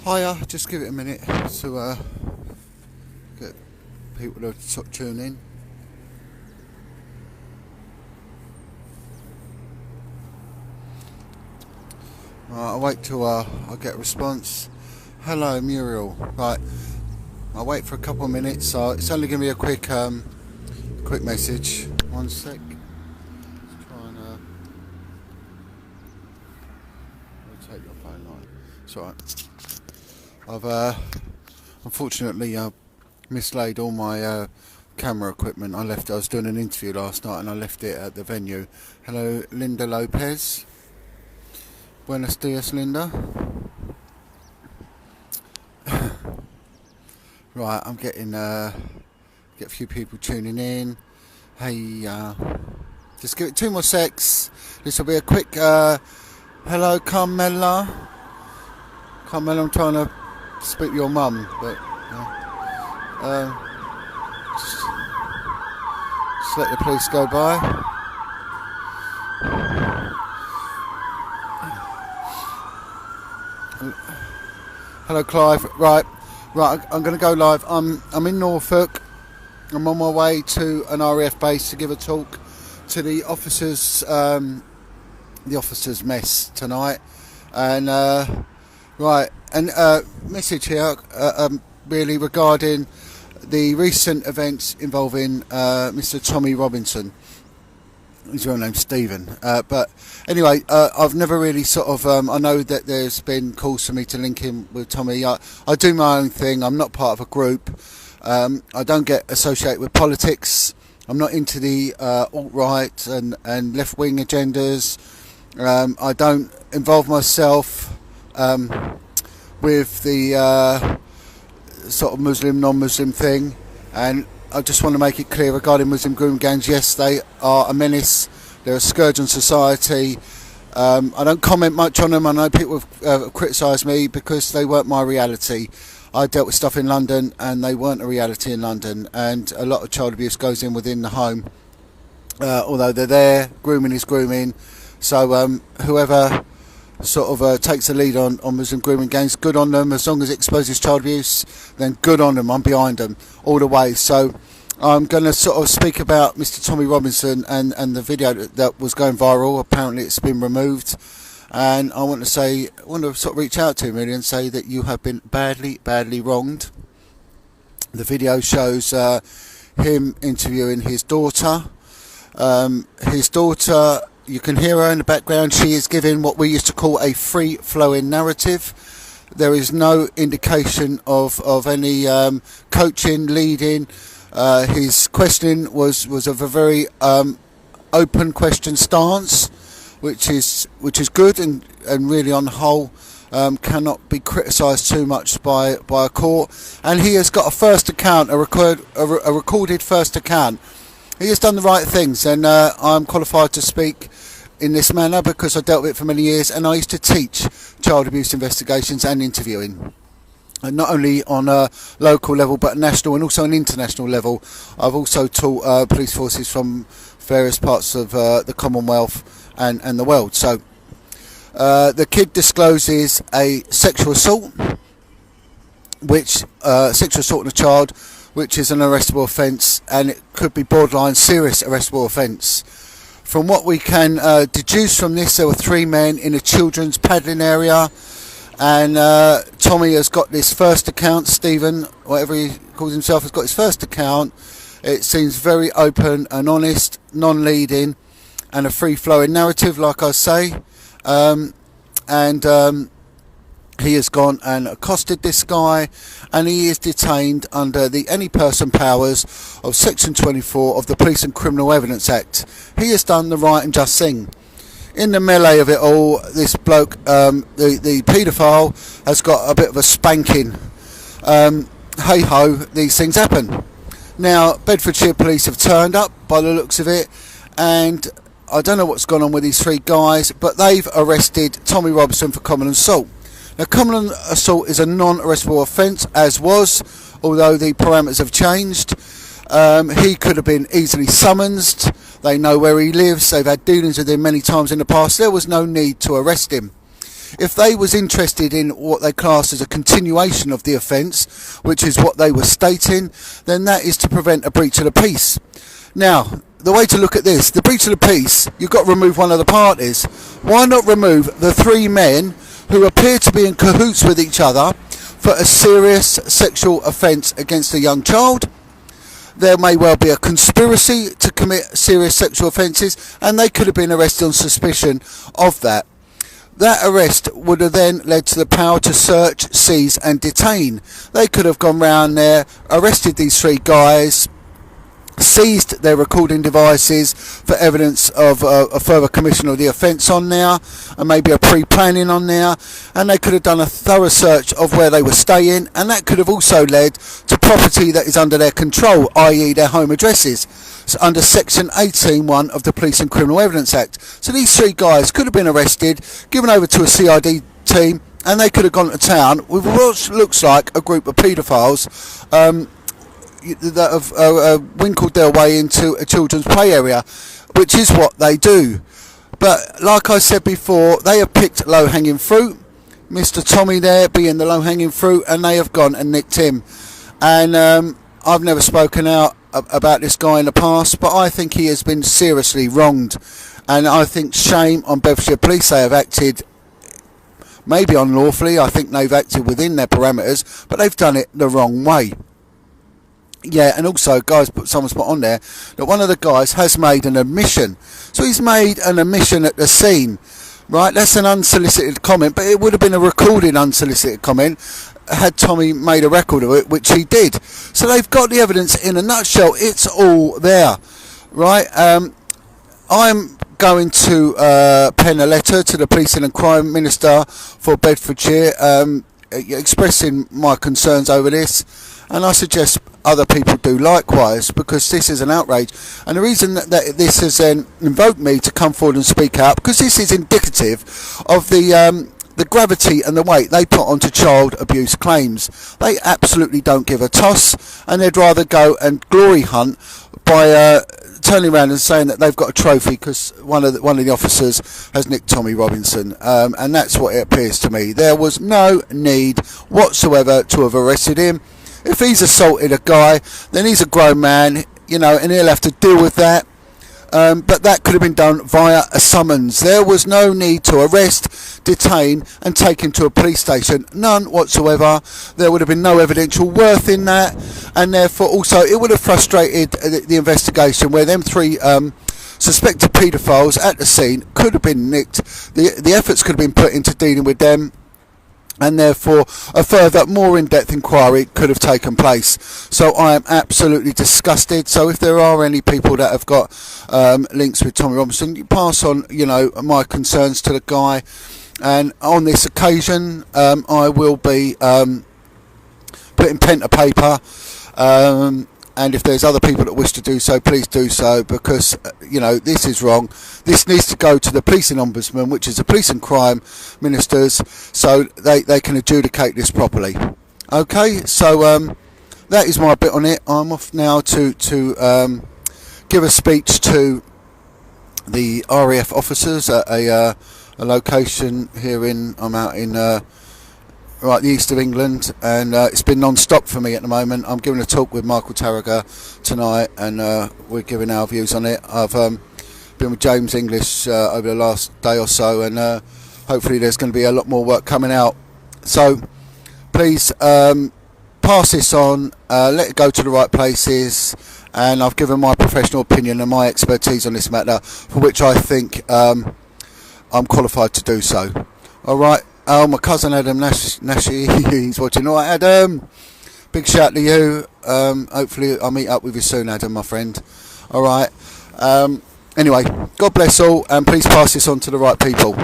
Hiya, just give it a minute to get people to sort of tune in. Right, I'll wait till I get a response. Hello, Muriel. Right, I'll wait for a couple of minutes. So it's only going to be a quick message. One sec. Let's try and rotate your phone line. It's alright. I've unfortunately mislaid all my camera equipment. I was doing an interview last night and I left it at the venue. Hello, Linda Lopez. Buenos dias, Linda. Right, I'm getting get a few people tuning in. Hey, just give it 2 more secs. This will be a quick hello, Carmela. Carmela, I'm trying to speak to your mum, but just let the police go by. Hello, Clive. Right. I'm going to go live. I'm in Norfolk. I'm on my way to an RAF base to give a talk to the officers' mess tonight, and message here really regarding the recent events involving Mr. Tommy Robinson. His real name's Stephen. But anyway, I've never really sort of... I know that there's been calls for me to link him with Tommy. I do my own thing. I'm not part of a group. I don't get associated with politics. I'm not into the alt-right and left-wing agendas. I don't involve myself with the sort of Muslim, non-Muslim thing. And I just want to make it clear regarding Muslim grooming gangs. Yes, they are a menace. They're a scourge on society. I don't comment much on them. I know people have criticised me because they weren't my reality. I dealt with stuff in London and they weren't a reality in London. And a lot of child abuse goes in within the home. Although they're there, grooming is grooming. So whoever sort of takes the lead on Muslim grooming gangs, good on them. As long as it exposes child abuse, then good on them. I'm behind them all the way. So I'm going to sort of speak about Mr. Tommy Robinson and the video that was going viral. Apparently it's been removed, and I want to sort of reach out to him really and say that you have been badly wronged. The video shows him interviewing his daughter. You can hear her in the background. She is giving what we used to call a free-flowing narrative. There is no indication of any coaching, leading. His questioning was of a very open question stance, which is good and really on the whole cannot be criticised too much by a court. And he has got a first account, a recorded first account. He has done the right things, and I'm qualified to speak in this manner because I dealt with it for many years, and I used to teach child abuse investigations and interviewing. And not only on a local level, but national and also an international level. I've also taught police forces from various parts of the Commonwealth and the world. So the kid discloses a sexual assault, sexual assault on a child, which is an arrestable offence, and it could be borderline serious arrestable offence. From what we can deduce from this, there were 3 men in a children's paddling area, and Tommy has got this first account. Stephen, whatever he calls himself, has got his first account. It seems very open and honest, non-leading, and a free-flowing narrative, like I say. He has gone and accosted this guy, and he is detained under the any person powers of Section 24 of the Police and Criminal Evidence Act. He has done the right and just thing. In the melee of it all, this bloke, the paedophile, has got a bit of a spanking. Hey ho, these things happen. Now, Bedfordshire police have turned up by the looks of it, and I don't know what's gone on with these 3 guys, but they've arrested Tommy Robinson for common assault. Now, common assault is a non-arrestable offence, as was, although the parameters have changed. He could have been easily summoned. They know where he lives. They've had dealings with him many times in the past. There was no need to arrest him. if they was interested in what they class as a continuation of the offence, which is what they were stating, then that is to prevent a breach of the peace. Now, the way to look at this, the breach of the peace, you've got to remove one of the parties. Why not remove the three men who appear to be in cahoots with each other for a serious sexual offence against a young child? There may well be a conspiracy to commit serious sexual offences, and they could have been arrested on suspicion of that. That arrest would have then led to the power to search, seize and detain. They could have gone round there, arrested these three guys, seized their recording devices for evidence of a further commission of the offence on there, and maybe a pre-planning on there, and they could have done a thorough search of where they were staying, and that could have also led to property that is under their control, i.e. their home addresses, so under section 18(1) of the Police and Criminal Evidence Act. So these three guys could have been arrested, given over to a CID team, and they could have gone to town with what looks like a group of paedophiles that have winkled their way into a children's play area, which is what they do. But like I said before, they have picked low-hanging fruit, Mr. Tommy there being the low-hanging fruit, and they have gone and nicked him. And I've never spoken out about this guy in the past, but I think he has been seriously wronged, and I think shame on Bedfordshire Police. They have acted maybe unlawfully. I think they've acted within their parameters, but they've done it the wrong way. Yeah, and also, guys, someone's put on there that one of the guys has made an admission. So he's made an admission at the scene, right? That's an unsolicited comment, but it would have been a recorded unsolicited comment had Tommy made a record of it, which he did. So they've got the evidence in a nutshell. It's all there, right? I'm going to pen a letter to the Police and Crime Minister for Bedfordshire, expressing my concerns over this, and I suggest other people do likewise, because this is an outrage. And the reason that this has invoked me to come forward and speak out, because this is indicative of the gravity and the weight they put onto child abuse claims. They absolutely don't give a toss, and they'd rather go and glory hunt by turning around and saying that they've got a trophy because one of the officers has nicked Tommy Robinson, and that's what it appears to me. There was no need whatsoever to have arrested him. If he's assaulted a guy, then he's a grown man, you know, and he'll have to deal with that. But that could have been done via a summons. There was no need to arrest, detain and take him to a police station. None whatsoever. There would have been no evidential worth in that, and therefore also it would have frustrated the investigation, where them three suspected paedophiles at the scene could have been nicked. The efforts could have been put into dealing with them, and therefore a further, more in-depth inquiry could have taken place. So I am absolutely disgusted. So if there are any people that have got links with Tommy Robinson, you pass on, you know, my concerns to the guy. And on this occasion, I will be putting pen to paper. And if there's other people that wish to do so, please do so, because, you know, this is wrong. This needs to go to the Police and Ombudsman, which is the Police and Crime Ministers, so they can adjudicate this properly. Okay, so that is my bit on it. I'm off now to give a speech to the RAF officers at a location here I'm out in right, the east of England, and it's been non-stop for me at the moment. I'm giving a talk with Michael Tarrager tonight, and we're giving our views on it. I've been with James English over the last day or so, and hopefully there's going to be a lot more work coming out. So please pass this on, let it go to the right places, and I've given my professional opinion and my expertise on this matter, for which I think I'm qualified to do so. Alright. Oh, my cousin Adam Nashi, he's watching. All right, Adam, big shout to you. Hopefully I'll meet up with you soon, Adam, my friend. All right. Anyway, God bless all, and please pass this on to the right people.